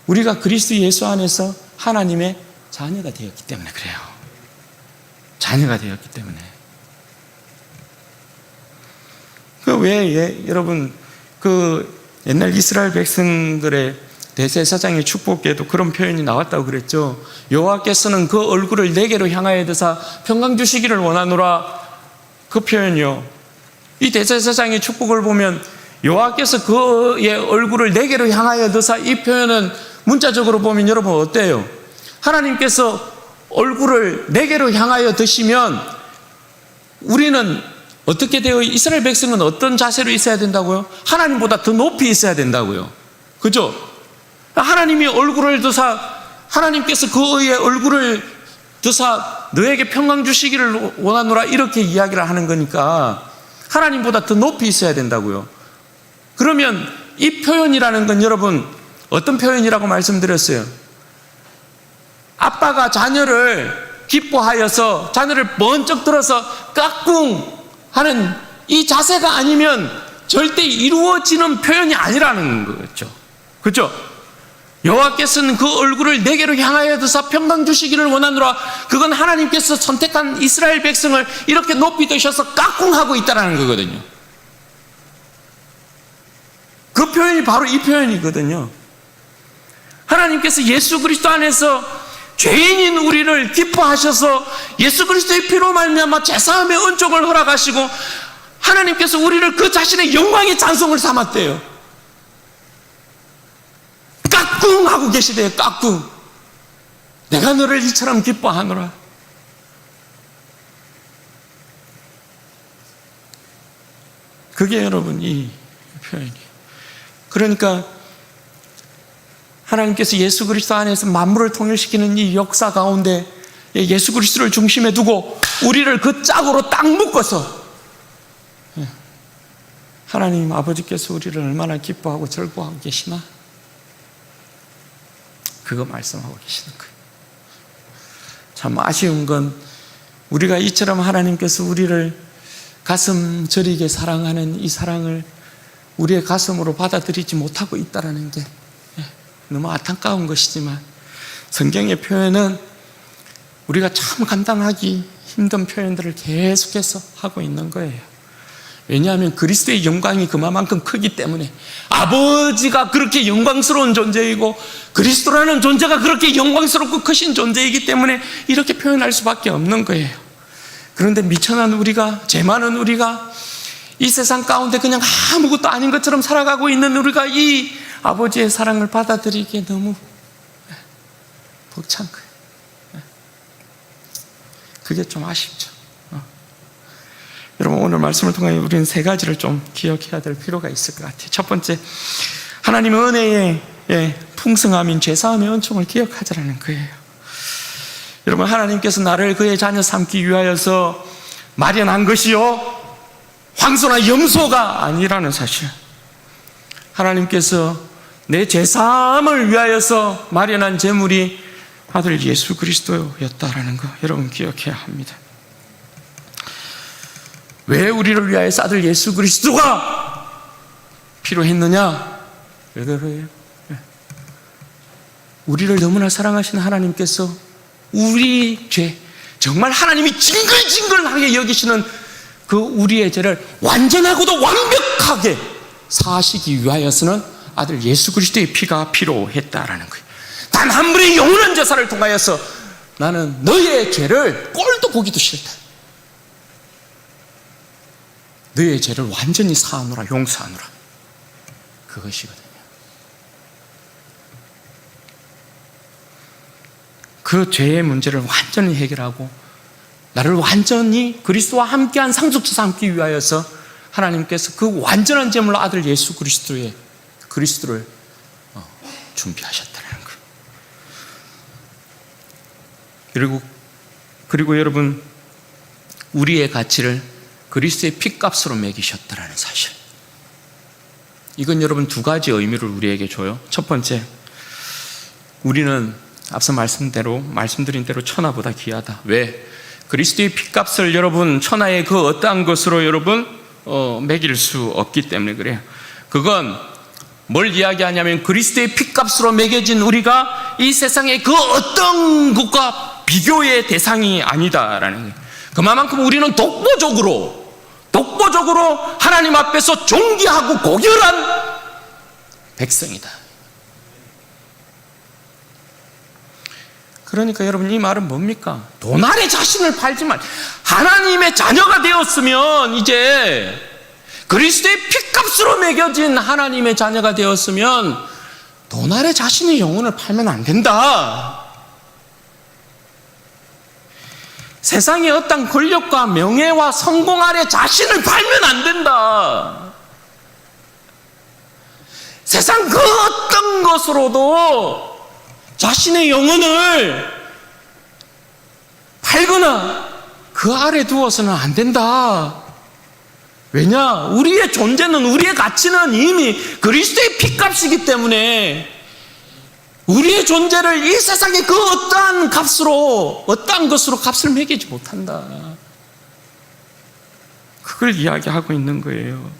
우리가 그리스도 예수 안에서 하나님의 자녀가 되었기 때문에 그래요. 자녀가 되었기 때문에. 여러분 옛날 이스라엘 백성들의 대제사장의 축복에도 그런 표현이 나왔다고 그랬죠. 여호와께서는 그 얼굴을 내게로 향하여 드사 평강 주시기를 원하노라. 그 표현이요. 이 대제사장의 축복을 보면 여호와께서 그의 얼굴을 내게로 향하여 드사, 이 표현은 문자적으로 보면 여러분 어때요? 하나님께서 얼굴을 내게로 향하여 드시면 우리는 어떻게 돼요? 이스라엘 백성은 어떤 자세로 있어야 된다고요? 하나님보다 더 높이 있어야 된다고요. 그죠? 하나님이 얼굴을 드사, 하나님께서 그의 얼굴을 드사 너에게 평강 주시기를 원하노라, 이렇게 이야기를 하는 거니까 하나님보다 더 높이 있어야 된다고요. 그러면 이 표현이라는 건 여러분 어떤 표현이라고 말씀드렸어요? 아빠가 자녀를 기뻐하여서 자녀를 번쩍 들어서 까꿍 하는 이 자세가 아니면 절대 이루어지는 표현이 아니라는 거죠. 그렇죠? 여호와께서는 그 얼굴을 내게로 향하여 드사 평강 주시기를 원하노라. 그건 하나님께서 선택한 이스라엘 백성을 이렇게 높이 드셔서 까꿍하고 있다는 거거든요. 그 표현이 바로 이 표현이거든요. 하나님께서 예수 그리스도 안에서 죄인인 우리를 기뻐하셔서 예수 그리스도의 피로 말미암아 제사함의 은총을 허락하시고 하나님께서 우리를 그 자신의 영광의 찬송을 삼았대요. 까꿍 하고 계시대요. 까꿍. 내가 너를 이처럼 기뻐하노라. 그게 여러분 이 표현이에요. 그러니까 하나님께서 예수 그리스도 안에서 만물을 통일시키는 이 역사 가운데 예수 그리스도를 중심에 두고 우리를 그 짝으로 딱 묶어서 하나님 아버지께서 우리를 얼마나 기뻐하고 즐거워하고 계시나? 그거 말씀하고 계시는 거예요. 참 아쉬운 건 우리가 이처럼 하나님께서 우리를 가슴 저리게 사랑하는 이 사랑을 우리의 가슴으로 받아들이지 못하고 있다는 게 너무 안타까운 것이지만 성경의 표현은 우리가 참 감당하기 힘든 표현들을 계속해서 하고 있는 거예요. 왜냐하면 그리스도의 영광이 그만큼 크기 때문에 아버지가 그렇게 영광스러운 존재이고 그리스도라는 존재가 그렇게 영광스럽고 크신 존재이기 때문에 이렇게 표현할 수밖에 없는 거예요. 그런데 미천한 우리가, 죄 많은 우리가 이 세상 가운데 그냥 아무것도 아닌 것처럼 살아가고 있는 우리가 이 아버지의 사랑을 받아들이기에 너무 벅찬 거예요. 그게 좀 아쉽죠. 여러분 오늘 말씀을 통해 우리는 세 가지를 좀 기억해야 될 필요가 있을 것 같아요. 첫 번째, 하나님의 은혜의 풍성함인 죄사함의 은총을 기억하자라는 거예요. 여러분 하나님께서 나를 그의 자녀 삼기 위하여서 마련한 것이요 황소나 염소가 아니라는 사실, 하나님께서 내 죄사함을 위하여서 마련한 제물이 아들 예수 그리스도였다라는 거 여러분 기억해야 합니다. 왜 우리를 위하여서 아들 예수 그리스도가 필요했느냐? 왜 그래요? 우리를 너무나 사랑하시는 하나님께서 우리 죄, 정말 하나님이 징글징글하게 여기시는 그 우리의 죄를 완전하고도 완벽하게 사하시기 위하여서는 아들 예수 그리스도의 피가 필요했다라는 거예요. 단 한 분의 영원한 제사를 통하여서 나는 너의 죄를 꼴도 보기도 싫다. 너의 죄를 완전히 사하노라, 용서하노라. 그것이거든요. 그 죄의 문제를 완전히 해결하고 나를 완전히 그리스도와 함께한 상속자 삼기 위하여서 하나님께서 그 완전한 제물로 아들 예수 그리스도를 준비하셨다는 거예요. 그리고 여러분 우리의 가치를 그리스도의 피값으로 매기셨다는 사실, 이건 여러분 두 가지 의미를 우리에게 줘요. 첫 번째, 우리는 앞서 말씀드린 대로 천하보다 귀하다. 왜? 그리스도의 피값을 여러분 천하의 그 어떠한 것으로 여러분 매길 수 없기 때문에 그래요. 그건 뭘 이야기하냐면 그리스도의 피값으로 매겨진 우리가 이 세상의 그 어떤 것과 비교의 대상이 아니다라는 거예요. 그만큼 우리는 독보적으로 하나님 앞에서 존귀하고 고결한 백성이다. 그러니까 여러분 이 말은 뭡니까? 돈 아래 자신을 팔지만 하나님의 자녀가 되었으면, 이제 그리스도의 피값으로 매겨진 하나님의 자녀가 되었으면 돈 아래 자신의 영혼을 팔면 안 된다. 세상의 어떤 권력과 명예와 성공 아래 자신을 팔면 안 된다. 세상 그 어떤 것으로도 자신의 영혼을 팔거나 그 아래 두어서는 안 된다. 왜냐? 우리의 존재는, 우리의 가치는 이미 그리스도의 피값이기 때문에 우리의 존재를 이 세상의 그 어떠한 값으로, 어떠한 것으로 값을 매기지 못한다. 그걸 이야기하고 있는 거예요.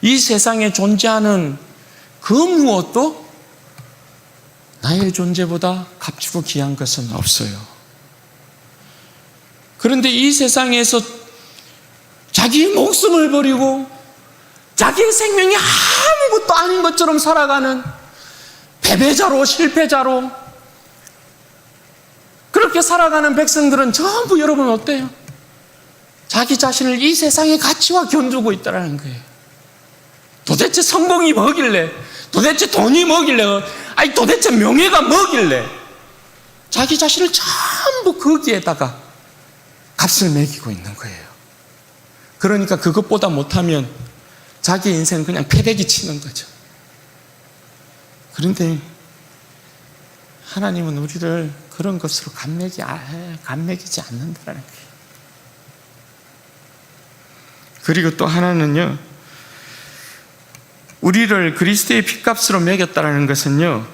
이 세상에 존재하는 그 무엇도 나의 존재보다 값지고 귀한 것은 없어요. 그런데 이 세상에서 자기 목숨을 버리고 자기의 생명이 아무것도 아닌 것처럼 살아가는 패배자로, 실패자로 그렇게 살아가는 백성들은 전부 여러분 어때요? 자기 자신을 이 세상의 가치와 견주고 있다는 거예요. 도대체 성공이 뭐길래, 도대체 돈이 뭐길래, 아니 도대체 명예가 뭐길래 자기 자신을 전부 거기에다가 값을 매기고 있는 거예요. 그러니까 그것보다 못하면 자기 인생은 그냥 패대기 치는 거죠. 그런데 하나님은 우리를 그런 것으로 감매기지 않는다는 거예요. 그리고 또 하나는요, 우리를 그리스도의 핏값으로 매겼다는 것은요,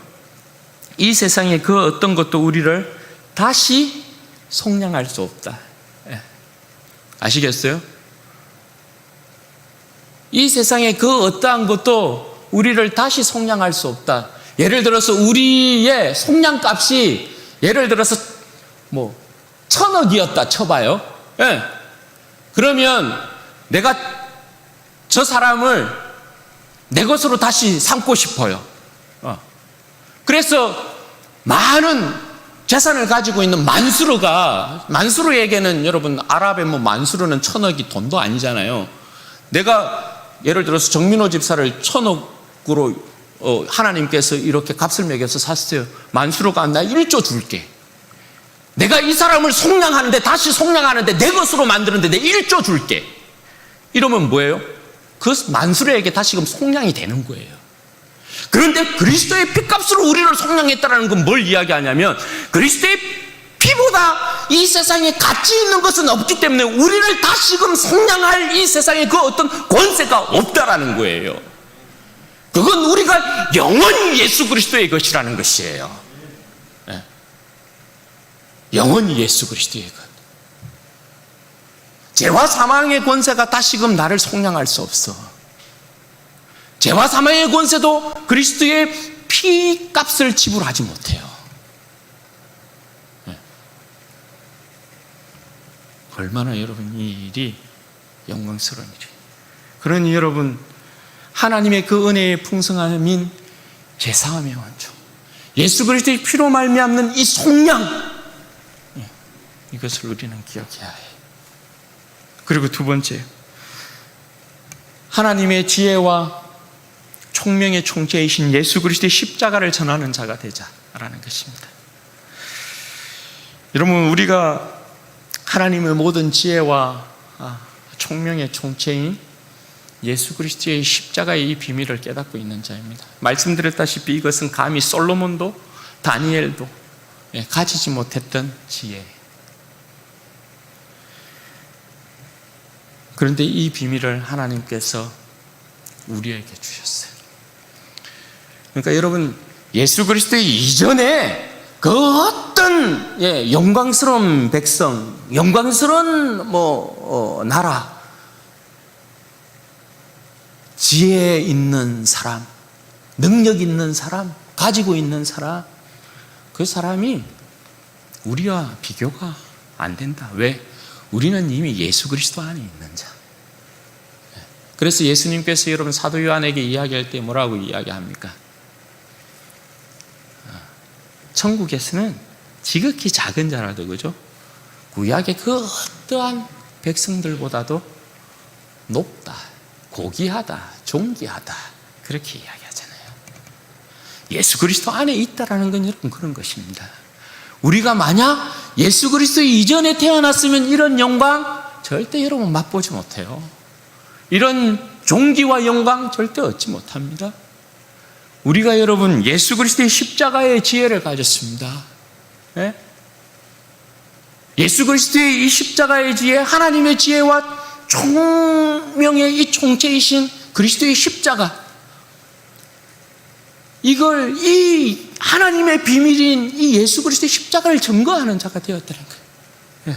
이 세상의 그 어떤 것도 우리를 다시 속량할 수 없다. 아시겠어요? 이 세상의 그 어떠한 것도 우리를 다시 속량할 수 없다. 예를 들어서 우리의 속량값이 예를 들어서 1,000억이었다 쳐봐요. 예. 그러면 내가 저 사람을 내 것으로 다시 삼고 싶어요. 그래서 많은 재산을 가지고 있는 만수르에게는 여러분 아랍의 만수르는 1,000억이 돈도 아니잖아요. 내가 예를 들어서 정민호 집사를 1,000억으로 하나님께서 이렇게 값을 매겨서 샀어요. 만수르가 나 1조 줄게. 내가 이 사람을 속량하는데, 다시 속량하는데, 내 것으로 만드는데 내 1조 줄게. 이러면 뭐예요? 그 만수르에게 다시금 속량이 되는 거예요. 그런데 그리스도의 피값으로 우리를 속량했다는 건 뭘 이야기하냐면, 그리스도의 피보다 이 세상에 가치 있는 것은 없기 때문에 우리를 다시금 속량할 이 세상에 그 어떤 권세가 없다라는 거예요. 그건 우리가 영원히 예수 그리스도의 것이라는 것이에요. 네. 영원히 예수 그리스도의 것. 죄와 사망의 권세가 다시금 나를 속량할 수 없어. 죄와 사망의 권세도 그리스도의 피값을 지불하지 못해요. 네. 얼마나 여러분 이 일이 영광스러운 일이에요. 그러니 여러분, 하나님의 그 은혜의 풍성함인 제사함의 원조, 예수 그리스도의 피로 말미암는 이 속량, 이것을 우리는 기억해야 해요. 그리고 두 번째, 하나님의 지혜와 총명의 총재이신 예수 그리스도의 십자가를 전하는 자가 되자라는 것입니다. 여러분, 우리가 하나님의 모든 지혜와 총명의 총재인 예수 그리스도의 십자가의 이 비밀을 깨닫고 있는 자입니다. 말씀드렸다시피 이것은 감히 솔로몬도 다니엘도 가지지 못했던 지혜. 그런데 이 비밀을 하나님께서 우리에게 주셨어요. 그러니까 여러분, 예수 그리스도의 이전에 그 어떤 영광스러운 백성, 영광스러운 나라, 지혜 있는 사람, 능력 있는 사람, 가지고 있는 사람, 그 사람이 우리와 비교가 안 된다. 왜? 우리는 이미 예수 그리스도 안에 있는 자. 그래서 예수님께서 여러분 사도 요한에게 이야기할 때 뭐라고 이야기합니까? 천국에서는 지극히 작은 자라도, 그죠? 구약의 그 어떠한 백성들보다도 높다, 고귀하다, 존귀하다, 그렇게 이야기하잖아요. 예수 그리스도 안에 있다라는 건 여러분 그런 것입니다. 우리가 만약 예수 그리스도 이전에 태어났으면 이런 영광 절대 여러분 맛보지 못해요. 이런 존귀와 영광 절대 얻지 못합니다. 우리가 여러분 예수 그리스도의 십자가의 지혜를 가졌습니다. 네? 예수 그리스도의 이 십자가의 지혜, 하나님의 지혜와 총명의 이 총체이신 그리스도의 십자가, 이걸 이 하나님의 비밀인 이 예수 그리스도의 십자가를 증거하는 자가 되었다는 거예요. 예.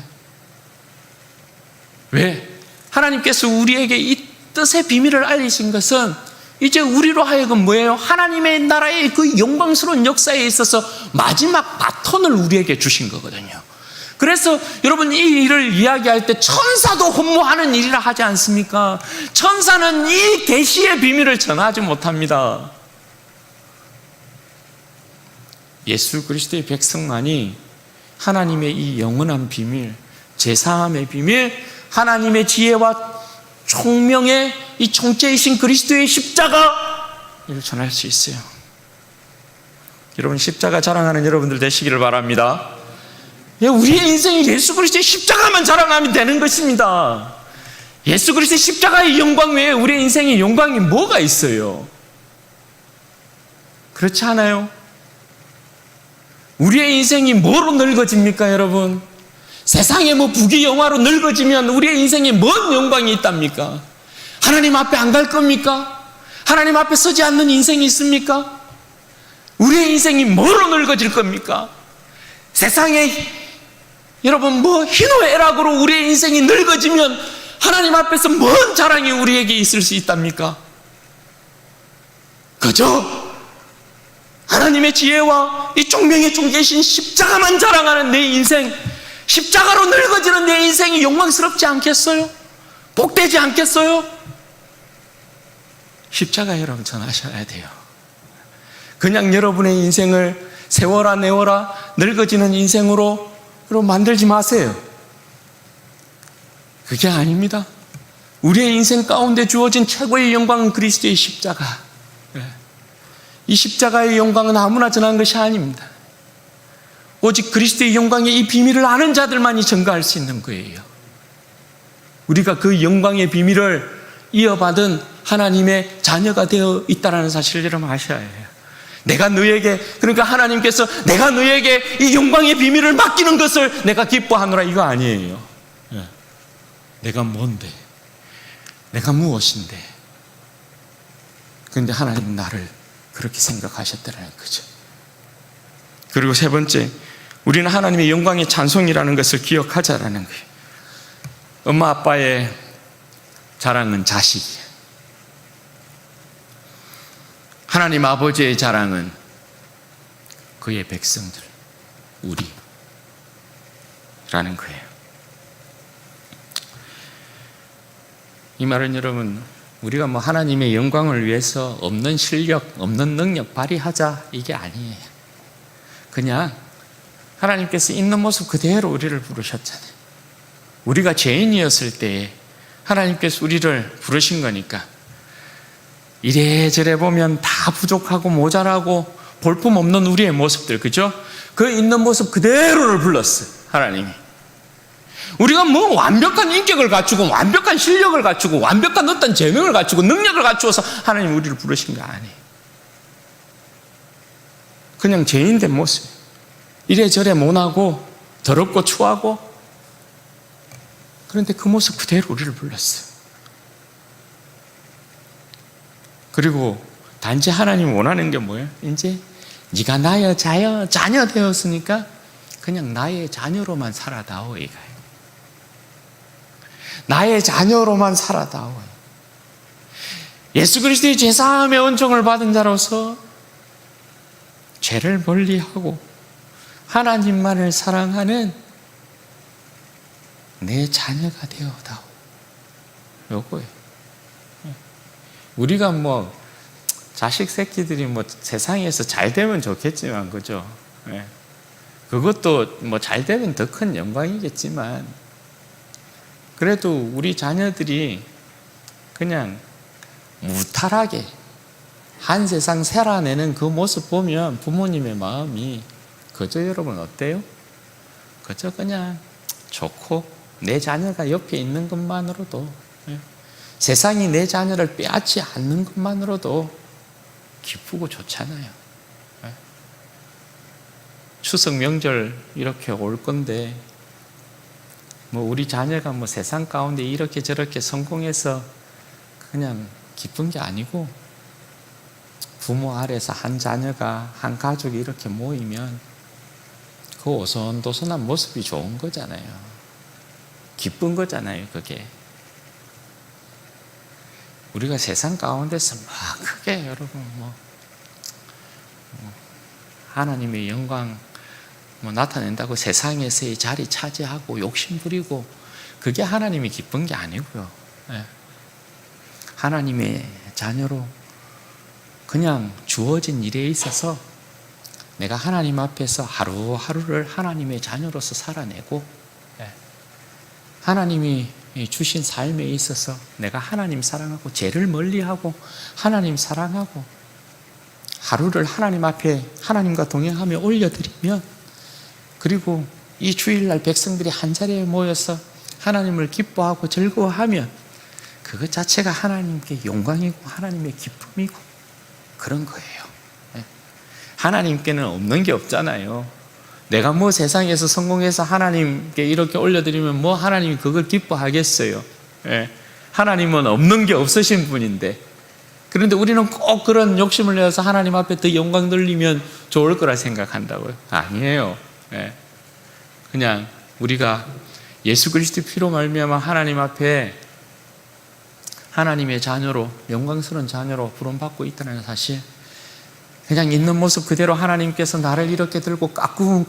왜? 하나님께서 우리에게 이 뜻의 비밀을 알리신 것은 이제 우리로 하여금 뭐예요? 하나님의 나라의 그 영광스러운 역사에 있어서 마지막 바톤을 우리에게 주신 거거든요. 그래서 여러분 이 일을 이야기할 때 천사도 흠모하는 일이라 하지 않습니까? 천사는 이 계시의 비밀을 전하지 못합니다. 예수 그리스도의 백성만이 하나님의 이 영원한 비밀, 제사함의 비밀, 하나님의 지혜와 총명의 이 총재이신 그리스도의 십자가를 전할 수 있어요. 여러분 십자가 자랑하는 여러분들 되시기를 바랍니다. 우리의 인생이 예수 그리스도의 십자가만 자랑하면 되는 것입니다. 예수 그리스도의 십자가의 영광 외에 우리의 인생의 영광이 뭐가 있어요? 그렇지 않아요? 우리의 인생이 뭐로 늙어집니까, 여러분? 세상의 뭐 부귀영화로 늙어지면 우리의 인생에 뭔 영광이 있답니까? 하나님 앞에 안 갈 겁니까? 하나님 앞에 서지 않는 인생이 있습니까? 우리의 인생이 뭐로 늙어질 겁니까? 세상에 여러분 뭐 희노애락으로 우리의 인생이 늙어지면 하나님 앞에서 뭔 자랑이 우리에게 있을 수 있답니까? 그저 하나님의 지혜와 이 총명의 총계신 십자가만 자랑하는 내 인생, 십자가로 늙어지는 내 인생이 영광스럽지 않겠어요? 복되지 않겠어요? 십자가 여러분 전하셔야 돼요. 그냥 여러분의 인생을 세워라 내워라 늙어지는 인생으로 만들지 마세요. 그게 아닙니다. 우리의 인생 가운데 주어진 최고의 영광은 그리스도의 십자가. 이 십자가의 영광은 아무나 전한 것이 아닙니다. 오직 그리스도의 영광의 이 비밀을 아는 자들만이 증거할 수 있는 거예요. 우리가 그 영광의 비밀을 이어받은 하나님의 자녀가 되어 있다는 사실을 여러분 아셔야 해요. 내가 너에게, 그러니까 하나님께서 내가 너에게 이 영광의 비밀을 맡기는 것을 내가 기뻐하노라 이거 아니에요. 내가 뭔데? 내가 무엇인데? 그런데 하나님 나를 그렇게 생각하셨다는 거죠. 그리고 세 번째, 우리는 하나님의 영광의 찬송이라는 것을 기억하자라는 거예요. 엄마 아빠의 자랑은 자식이에요. 하나님 아버지의 자랑은 그의 백성들, 우리라는 거예요. 이 말은 여러분, 우리가 뭐 하나님의 영광을 위해서 없는 실력, 없는 능력 발휘하자 이게 아니에요. 그냥 하나님께서 있는 모습 그대로 우리를 부르셨잖아요. 우리가 죄인이었을 때 하나님께서 우리를 부르신 거니까 이래저래 보면 다 부족하고 모자라고 볼품없는 우리의 모습들, 그죠? 그 있는 모습 그대로를 불렀어요, 하나님이. 우리가 뭐 완벽한 인격을 갖추고 완벽한 실력을 갖추고 완벽한 어떤 재능을 갖추고 능력을 갖추어서 하나님 우리를 부르신 거 아니에요. 그냥 죄인된 모습, 이래저래 모나고 더럽고 추하고, 그런데 그 모습 그대로 우리를 불렀어요. 그리고 단지 하나님 원하는 게 뭐예요? 이제 네가 나의 자녀 되었으니까 그냥 나의 자녀로만 살아다오 이거예요. 나의 자녀로만 살아다오. 예수 그리스도의 제사함의 은총을 받은 자로서 죄를 멀리하고 하나님만을 사랑하는 내 자녀가 되어다오. 요거예요. 우리가 뭐 자식 새끼들이 뭐 세상에서 잘 되면 좋겠지만, 그죠? 그것도 뭐 잘 되면 더 큰 영광이겠지만, 그래도 우리 자녀들이 그냥 무탈하게 한 세상 살아내는 그 모습 보면 부모님의 마음이 그저 여러분 어때요? 그저 그냥 좋고 내 자녀가 옆에 있는 것만으로도, 세상이 내 자녀를 빼앗지 않는 것만으로도 기쁘고 좋잖아요. 추석 명절 이렇게 올 건데 뭐 우리 자녀가 뭐 세상 가운데 이렇게 저렇게 성공해서 그냥 기쁜 게 아니고 부모 아래서 한 자녀가, 한 가족이 이렇게 모이면 그 오손도손한 모습이 좋은 거잖아요. 기쁜 거잖아요, 그게. 우리가 세상 가운데서 막 크게 여러분 하나님의 영광 나타낸다고 세상에서의 자리 차지하고 욕심 부리고, 그게 하나님이 기쁜 게 아니고요. 하나님의 자녀로 그냥 주어진 일에 있어서 내가 하나님 앞에서 하루하루를 하나님의 자녀로서 살아내고, 하나님이 주신 삶에 있어서 내가 하나님 사랑하고 죄를 멀리하고 하나님 사랑하고 하루를 하나님 앞에 하나님과 동행하며 올려드리면, 그리고 이 주일날 백성들이 한자리에 모여서 하나님을 기뻐하고 즐거워하면 그것 자체가 하나님께 영광이고 하나님의 기쁨이고 그런 거예요. 하나님께는 없는 게 없잖아요. 내가 뭐 세상에서 성공해서 하나님께 이렇게 올려드리면 뭐 하나님이 그걸 기뻐하겠어요. 하나님은 없는 게 없으신 분인데, 그런데 우리는 꼭 그런 욕심을 내서 하나님 앞에 더 영광 돌리면 좋을 거라 생각한다고요. 아니에요. 그냥 우리가 예수 그리스도의 피로 말미암아 하나님 앞에 하나님의 자녀로, 영광스러운 자녀로 부름받고 있다는 사실, 그냥 있는 모습 그대로 하나님께서 나를 이렇게 들고 까꿍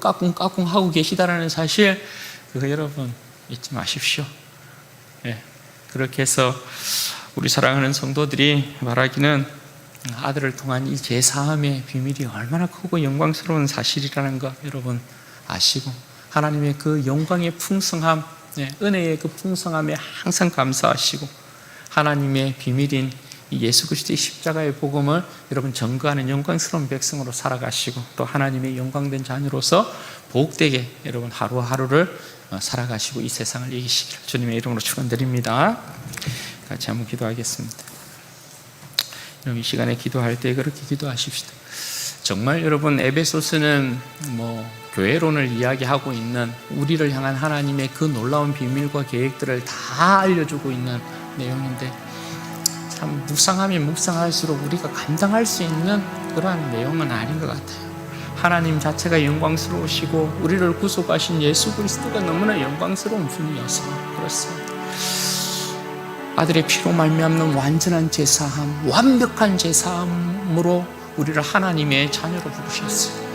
하고 계시다라는 사실, 그거 여러분 잊지 마십시오. 그렇게 해서 우리 사랑하는 성도들이 말하기는 아들을 통한 이 제사함의 비밀이 얼마나 크고 영광스러운 사실이라는 거 여러분 아시고, 하나님의 그 영광의 풍성함, 은혜의 그 풍성함에 항상 감사하시고, 하나님의 비밀인 이 예수 그리스도의 십자가의 복음을 여러분 전거하는 영광스러운 백성으로 살아가시고, 또 하나님의 영광된 자녀로서 복되게 여러분 하루하루를 살아가시고 이 세상을 이기시기를 주님의 이름으로 축원드립니다. 같이 한번 기도하겠습니다. 여러분 이 시간에 기도할 때 그렇게 기도하십시다. 정말 여러분 에베소서는 교회론을 이야기하고 있는 우리를 향한 하나님의 그 놀라운 비밀과 계획들을 다 알려주고 있는 내용인데, 참 묵상하면 묵상할수록 우리가 감당할 수 있는 그러한 내용은 아닌 것 같아요. 하나님 자체가 영광스러우시고 우리를 구속하신 예수 그리스도가 너무나 영광스러운 분이어서 그렇습니다. 아들의 피로 말미암는 완전한 제사함, 완벽한 제사함으로 우리를 하나님의 자녀로 부르셨어요.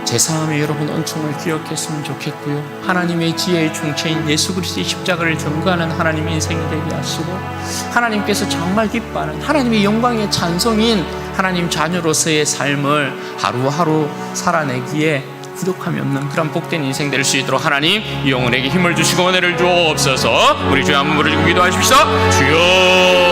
제사함에 여러분 은총을 기억했으면 좋겠고요. 하나님의 지혜의 중체인 예수 그리스도의 십자가를 전거하는 하나님의 인생이 되게 하시고, 하나님께서 정말 기뻐하는 하나님의 영광의 찬송인 하나님 자녀로서의 삶을 하루하루 살아내기에 부족함이 없는 그런 복된 인생 될 수 있도록 하나님 이 영혼에게 힘을 주시고 은혜를 주옵소서. 우리 주여 한번 부르시고 기도하십시오. 주여